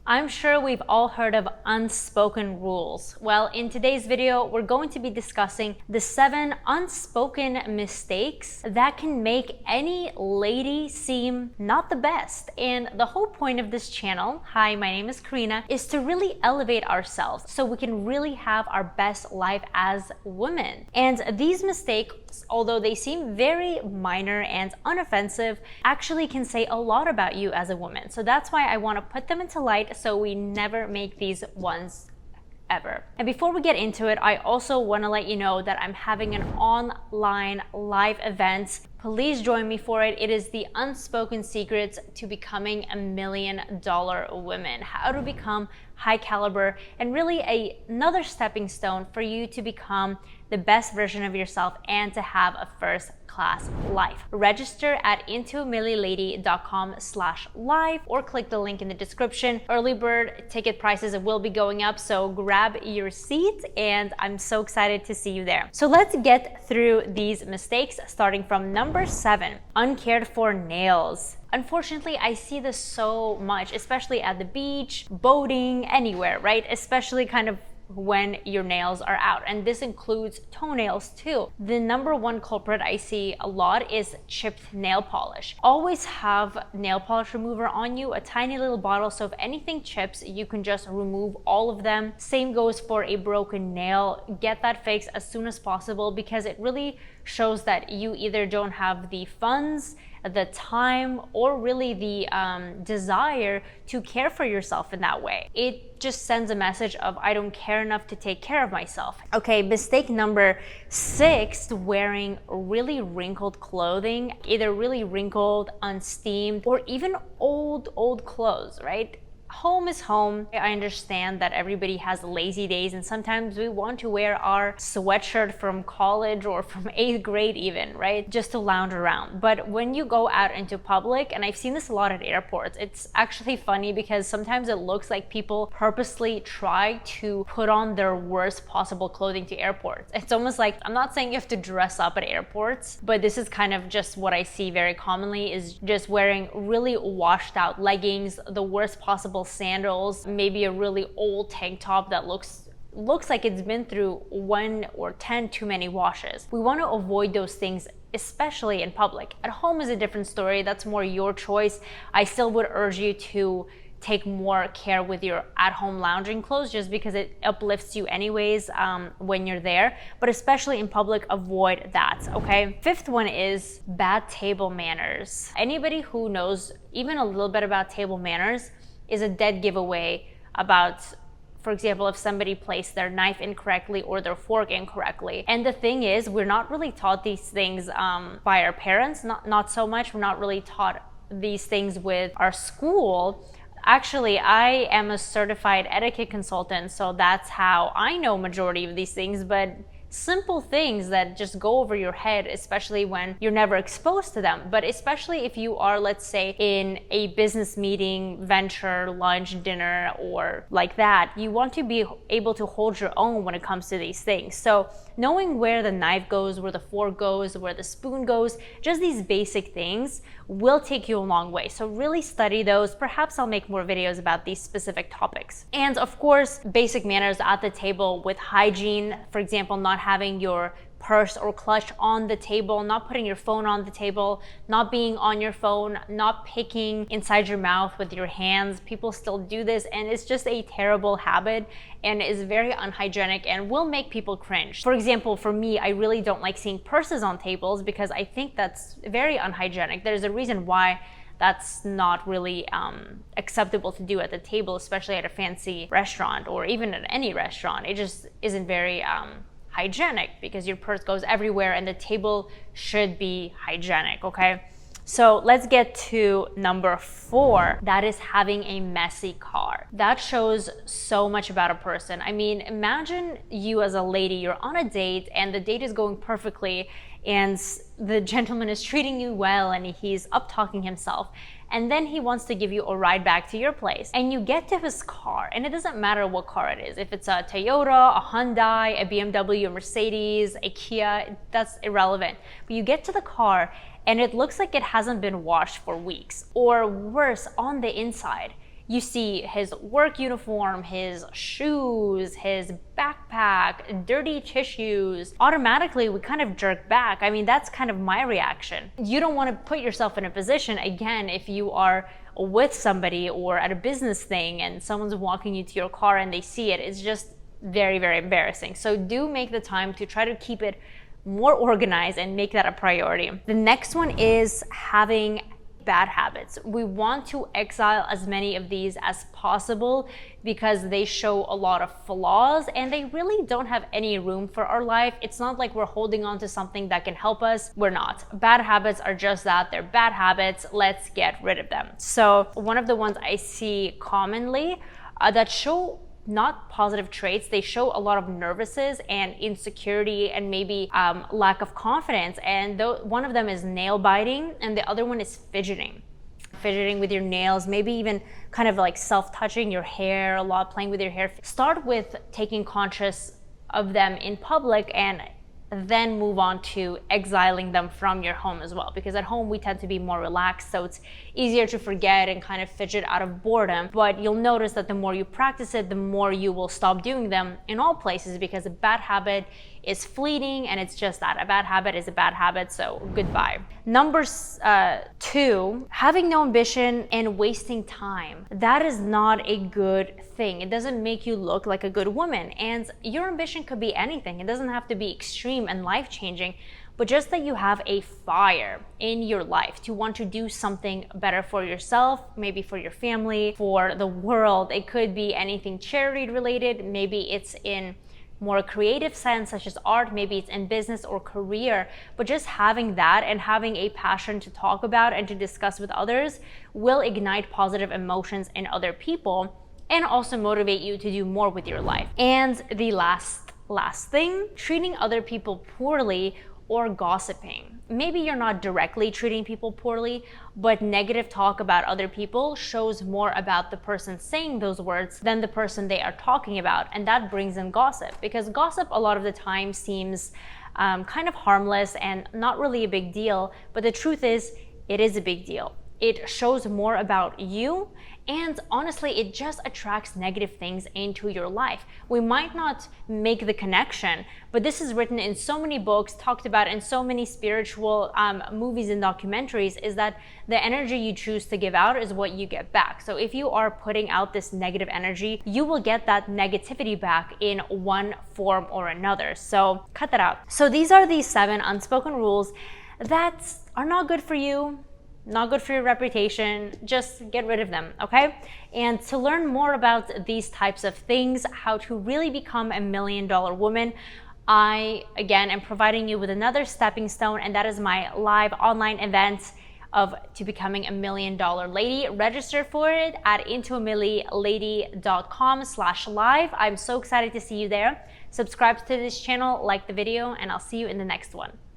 I'm sure we've all heard of unspoken rules. Well, in today's video, we're going to be discussing the 7 unspoken mistakes that can make any lady seem not the best. And the whole point of this channel, hi, my name is Karina, is to really elevate ourselves so we can really have our best life as women. And these mistakes, although they seem very minor and unoffensive, actually can say a lot about you as a woman. So that's why I want to put them into light so we never make these ones ever. And before we get into it, I also want to let you know that I'm having an online live event. Please join me for it. It is the Unspoken Secrets to Becoming a $1 Million Woman. How to become high caliber and really another stepping stone for you to become the best version of yourself and to have a first class life. Register at intoamillionlady.com/live or click the link in the description. Early bird ticket prices will be going up, so grab your seat and I'm so excited to see you there. So let's get through these mistakes, starting from number 7, uncared for nails. Unfortunately, I see this so much, especially at the beach, boating, anywhere, right? Especially kind of when your nails are out, and this includes toenails too. The number one culprit I see a lot is chipped nail polish. Always have nail polish remover on you, a tiny little bottle, so if anything chips, you can just remove all of them. Same goes for a broken nail. Get that fixed as soon as possible because it really shows that you either don't have the funds, the time, or really the desire to care for yourself in that way. It just sends a message of I don't care enough to take care of myself. Okay, mistake number 6, wearing really wrinkled clothing, either really wrinkled, unsteamed, or even old clothes, right? Home is home. I understand that everybody has lazy days and sometimes we want to wear our sweatshirt from college or from 8th grade even, right? Just to lounge around. But when you go out into public, and I've seen this a lot at airports, it's actually funny because sometimes it looks like people purposely try to put on their worst possible clothing to airports. It's almost like, I'm not saying you have to dress up at airports, but this is kind of just what I see very commonly, is just wearing really washed out leggings, the worst possible sandals, maybe a really old tank top that looks like it's been through 1 or 10 too many washes. We want to avoid those things, especially in public. At home is a different story. That's more your choice. I still would urge you to take more care with your at-home lounging clothes just because it uplifts you anyways when you're there. But especially in public, avoid that, okay? 5th one is bad table manners. Anybody who knows even a little bit about table manners is a dead giveaway about, for example, if somebody placed their knife incorrectly or their fork incorrectly. And the thing is, we're not really taught these things by our parents, not so much. We're not really taught these things with our school. Actually, I am a certified etiquette consultant, so that's how I know majority of these things, but simple things that just go over your head, especially when you're never exposed to them. But especially if you are, let's say, in a business meeting, venture, lunch, dinner, or like that, you want to be able to hold your own when it comes to these things. So knowing where the knife goes, where the fork goes, where the spoon goes, just these basic things will take you a long way. So really study those. Perhaps I'll make more videos about these specific topics. And of course, basic manners at the table with hygiene. For example, not having your purse or clutch on the table, not putting your phone on the table, not being on your phone, not picking inside your mouth with your hands. People still do this and it's just a terrible habit and is very unhygienic and will make people cringe. For example, for me, I really don't like seeing purses on tables because I think that's very unhygienic. There's a reason why that's not really acceptable to do at the table, especially at a fancy restaurant or even at any restaurant. It just isn't very hygienic because your purse goes everywhere and the table should be hygienic, okay? So let's get to number 4, that is having a messy car. That shows so much about a person. I mean, imagine you as a lady, you're on a date and the date is going perfectly and the gentleman is treating you well and he's up talking himself, and then he wants to give you a ride back to your place, and you get to his car, and it doesn't matter what car it is, if it's a Toyota, a Hyundai, a BMW, a Mercedes, a Kia, that's irrelevant. But you get to the car and it looks like it hasn't been washed for weeks, or worse, on the inside, You see his work uniform, his shoes, his backpack, dirty tissues. Automatically, we kind of jerk back. I mean, that's kind of my reaction. You don't want to put yourself in a position, again, if you are with somebody or at a business thing and someone's walking you to your car and they see it, it's just very, very embarrassing. So do make the time to try to keep it more organized and make that a priority. The next one is having bad habits. We want to exile as many of these as possible because they show a lot of flaws and they really don't have any room for our life. It's not like we're holding on to something that can help us. We're not. Bad habits are just that. They're bad habits. Let's get rid of them. So one of the ones I see commonly that show not positive traits, they show a lot of nervousness and insecurity and maybe lack of confidence. And one of them is nail biting and the other one is fidgeting. Fidgeting with your nails, maybe even kind of like self-touching your hair a lot, playing with your hair. Start with taking conscious of them in public and then move on to exiling them from your home as well, because at home we tend to be more relaxed, so it's easier to forget and kind of fidget out of boredom. But you'll notice that the more you practice it, the more you will stop doing them in all places, because a bad habit is fleeting and it's just that. A bad habit is a bad habit, so goodbye. Number 2, having no ambition and wasting time. That is not a good thing. It doesn't make you look like a good woman, and your ambition could be anything. It doesn't have to be extreme and life-changing, but just that you have a fire in your life to want to do something better for yourself, maybe for your family, for the world. It could be anything charity related. Maybe it's in more creative sense, such as art, maybe it's in business or career, but just having that and having a passion to talk about and to discuss with others will ignite positive emotions in other people and also motivate you to do more with your life. And the last thing, treating other people poorly or gossiping. Maybe you're not directly treating people poorly, but negative talk about other people shows more about the person saying those words than the person they are talking about, and that brings in gossip, because gossip a lot of the time seems kind of harmless and not really a big deal, but the truth is, it is a big deal. It shows more about you, and honestly, it just attracts negative things into your life. We might not make the connection, but this is written in so many books, talked about in so many spiritual movies and documentaries, is that the energy you choose to give out is what you get back. So if you are putting out this negative energy, you will get that negativity back in one form or another. So cut that out. So these are the 7 unspoken rules that are not good for you, not good for your reputation. Just get rid of them, okay? And to learn more about these types of things, how to really become a $1 million woman, I, again, am providing you with another stepping stone, and that is my live online event to becoming a $1 million lady. Register for it at intoamillylady.com/live. I'm so excited to see you there. Subscribe to this channel, like the video, and I'll see you in the next one.